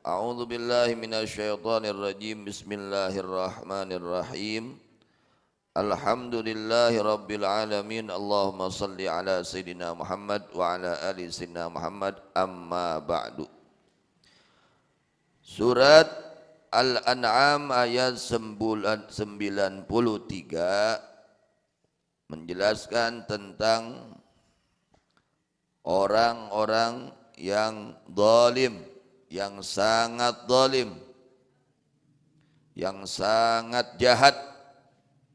A'udzu billahi minasyaitonir rajim. Bismillahirrahmanirrahim. Alhamdulillahi rabbil alamin. Allahumma salli ala sayyidina Muhammad wa ala ali sayyidina Muhammad. Amma ba'du. Surat Al-An'am ayat 93 menjelaskan tentang orang-orang yang zalim, yang sangat zalim, yang sangat jahat,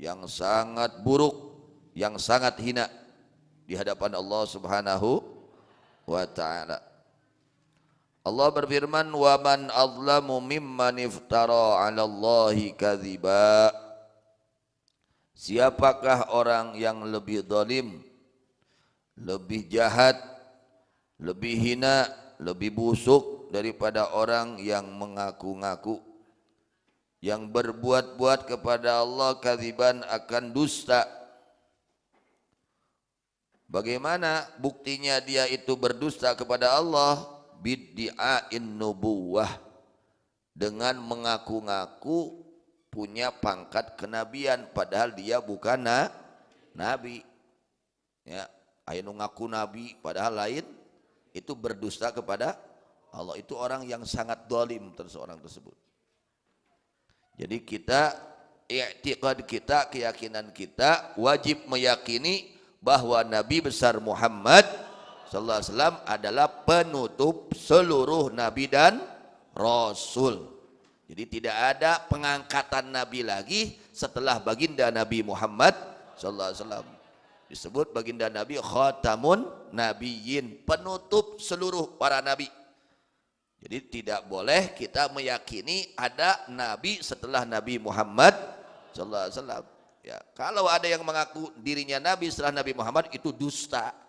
yang sangat buruk, yang sangat hina di hadapan Allah Subhanahu wa ta'ala. Allah berfirman, "Wa man azlamu mimman iftara 'ala Allahi kadziba." Siapakah orang yang lebih zalim, lebih jahat, lebih hina, lebih busuk daripada orang yang mengaku-ngaku, yang berbuat-buat kepada Allah kadziban, akan dusta. Bagaimana buktinya dia itu berdusta kepada Allah? Bid'a'in nubuwah, dengan mengaku-ngaku punya pangkat kenabian padahal dia bukan nabi. Ya, anu ngaku nabi padahal lain, itu berdusta kepada Allah. Itu orang yang sangat zalim seorang tersebut. Jadi kita, i'tiqad kita, keyakinan kita wajib meyakini bahwa Nabi besar Muhammad sallallahu alaihi wasallam adalah penutup seluruh nabi dan rasul. Jadi tidak ada pengangkatan nabi lagi setelah baginda Nabi Muhammad sallallahu alaihi wasallam. Disebut baginda Nabi khatamun nabiyyin, penutup seluruh para nabi. Jadi tidak boleh kita meyakini ada nabi setelah Nabi Muhammad sallallahu alaihi wasallam. Ya, kalau ada yang mengaku dirinya nabi setelah Nabi Muhammad, itu dusta.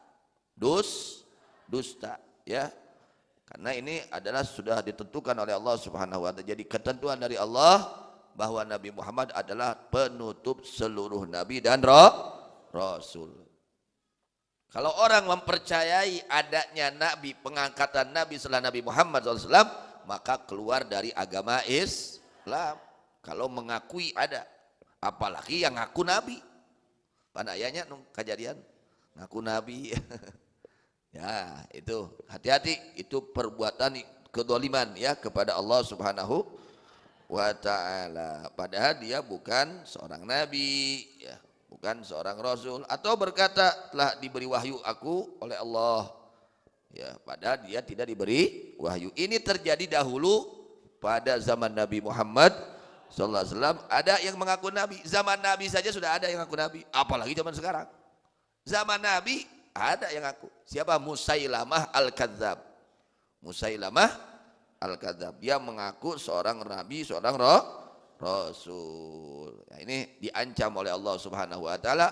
Dusta, ya. Karena ini adalah sudah ditentukan oleh Allah Subhanahu wa ta'ala. Jadi ketentuan dari Allah bahwa Nabi Muhammad adalah penutup seluruh nabi dan rasul. Kalau orang mempercayai adanya nabi, pengangkatan nabi setelah Nabi Muhammad SAW, maka keluar dari agama Islam. Kalau mengakui ada, apalagi yang ngaku nabi. Panayanya nung kejadian ngaku nabi. Ya, itu hati-hati, itu perbuatan kedzaliman ya kepada Allah Subhanahu wa ta'ala. Padahal dia bukan seorang nabi, ya, bukan seorang rasul, atau berkata telah diberi wahyu aku oleh Allah. Ya, padahal dia tidak diberi wahyu. Ini terjadi dahulu pada zaman Nabi Muhammad sallallahu alaihi wasallam, ada yang mengaku nabi. Zaman Nabi saja sudah ada yang mengaku nabi, apalagi zaman sekarang. Zaman Nabi ada yang ngaku. Siapa? Musailamah al-Kadzab. Musailamah al-Kadzab. Dia mengaku seorang nabi, seorang rasul. Ya, ini diancam oleh Allah Subhanahu wa ta'ala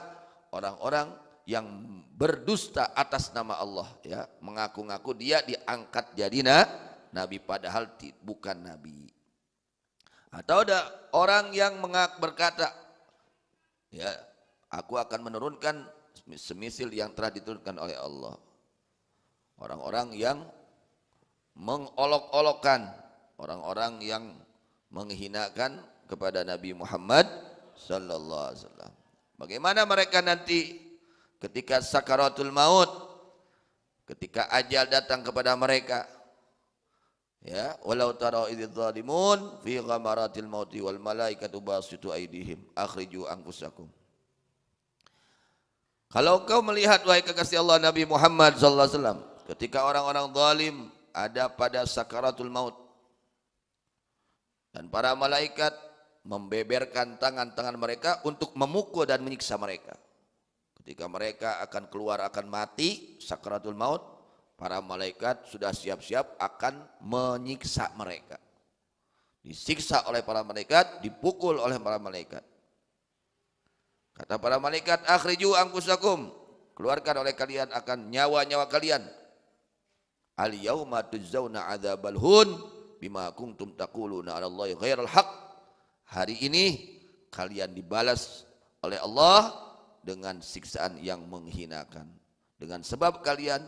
orang-orang yang berdusta atas nama Allah, ya, mengaku-ngaku dia diangkat jadi nabi padahal bukan nabi. Atau ada orang yang berkata, ya, aku akan menurunkan semisil yang telah diturunkan oleh Allah. Orang-orang yang mengolok-olokkan, orang-orang yang menghinakan kepada Nabi Muhammad sallallahu alaihi wasallam. Bagaimana mereka nanti ketika sakaratul maut, ketika ajal datang kepada mereka? Ya, walau tara idzal zalimun fi ghamaratil mauti wal malaikatu basitu aydihim akhriju anfusakum. Kalau kau melihat, wahai kekasih Allah Nabi Muhammad sallallahu alaihi wasallam, ketika orang-orang zalim ada pada sakaratul maut dan para malaikat membeberkan tangan-tangan mereka untuk memukul dan menyiksa mereka. Ketika mereka akan keluar, akan mati sakaratul maut, para malaikat sudah siap-siap akan menyiksa mereka. Disiksa oleh para malaikat, dipukul oleh para malaikat. Kata para malaikat, akhriju anfusakum, keluarkan oleh kalian akan nyawa-nyawa kalian. Al yauma tujzauna adzabal hun bima kuntum taquluna 'ala Allahi ghairal haq. Hari ini kalian dibalas oleh Allah dengan siksaan yang menghinakan, dengan sebab kalian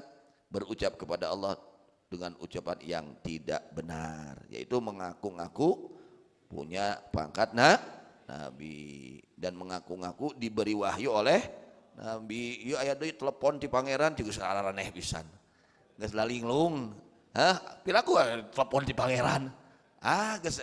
berucap kepada Allah dengan ucapan yang tidak benar, yaitu mengaku-ngaku punya pangkat nabi dan mengaku-ngaku diberi wahyu oleh nabi. Ieu aya deui telepon ti pangeran juga saraneh pisan. Geus lalinglung. Hah? Pilaku telepon ti pangeran. Geus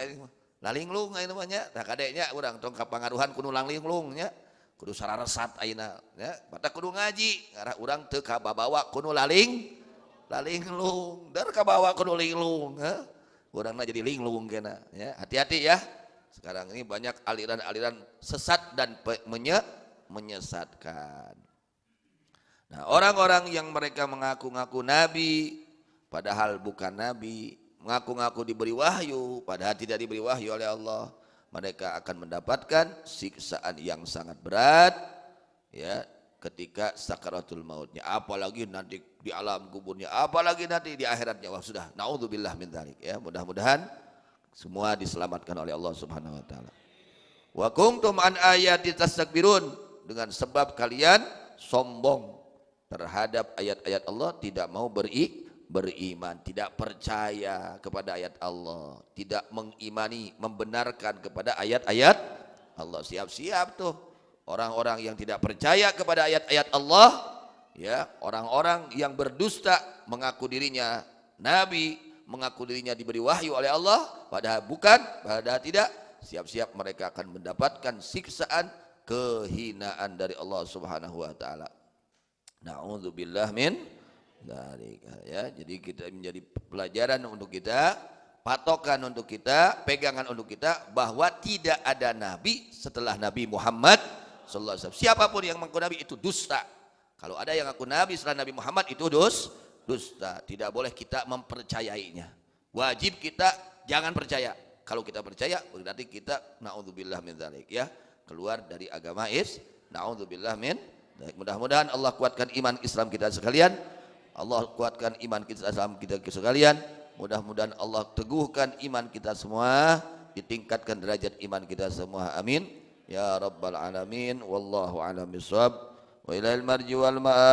lalinglung ayeuna mah nya. Tah kadenya urang tong kapangaruhan kudu lalinglung nya. Kudu sararesat ayeuna nya. Mata kudu ngaji, ngarah urang teu kababawa kudu lalinglung. Dar kabawa kudu linglung, urangna jadi linglung kena ya. Hati-hati ya. Sekarang ini banyak aliran-aliran sesat dan menyesatkan. Nah, orang-orang yang mereka mengaku-ngaku nabi padahal bukan nabi, mengaku-ngaku diberi wahyu padahal tidak diberi wahyu oleh Allah, mereka akan mendapatkan siksaan yang sangat berat ya ketika sakaratul mautnya, apalagi nanti di alam kuburnya, apalagi nanti di akhiratnya. Wah, sudah naudzubillah min dzalik ya. Mudah-mudahan semua diselamatkan oleh Allah Subhanahu wa taala. Wa kuntum an ayati tastakbirun, dengan sebab kalian sombong terhadap ayat-ayat Allah, tidak mau beriman, tidak percaya kepada ayat Allah, tidak mengimani, membenarkan kepada ayat-ayat Allah. Siap-siap tuh orang-orang yang tidak percaya kepada ayat-ayat Allah ya, orang-orang yang berdusta mengaku dirinya nabi, mengaku dirinya diberi wahyu oleh Allah padahal bukan, padahal tidak. Siap-siap mereka akan mendapatkan siksaan, kehinaan dari Allah Subhanahu wa taala. Na'udzubillah min dzalik ya. Jadi kita menjadi pelajaran untuk kita, patokan untuk kita, pegangan untuk kita bahwa tidak ada nabi setelah Nabi Muhammad sallallahu alaihi wasallam. Siapapun yang mengaku nabi itu dusta. Kalau ada yang mengaku nabi setelah Nabi Muhammad itu dusta. Tidak boleh kita mempercayainya. Wajib kita jangan percaya. Kalau kita percaya berarti kita naudzubillah min dzalik ya, keluar dari agama naudzubillah min dzalik. Mudah-mudahan Allah kuatkan iman Islam kita sekalian. Allah kuatkan iman kita Islam kita sekalian. Mudah-mudahan Allah teguhkan iman kita semua, ditingkatkan derajat iman kita semua. Amin ya rabbal alamin. Wallahu a'lam bishawab. Wa ilal marji wal ma'ab.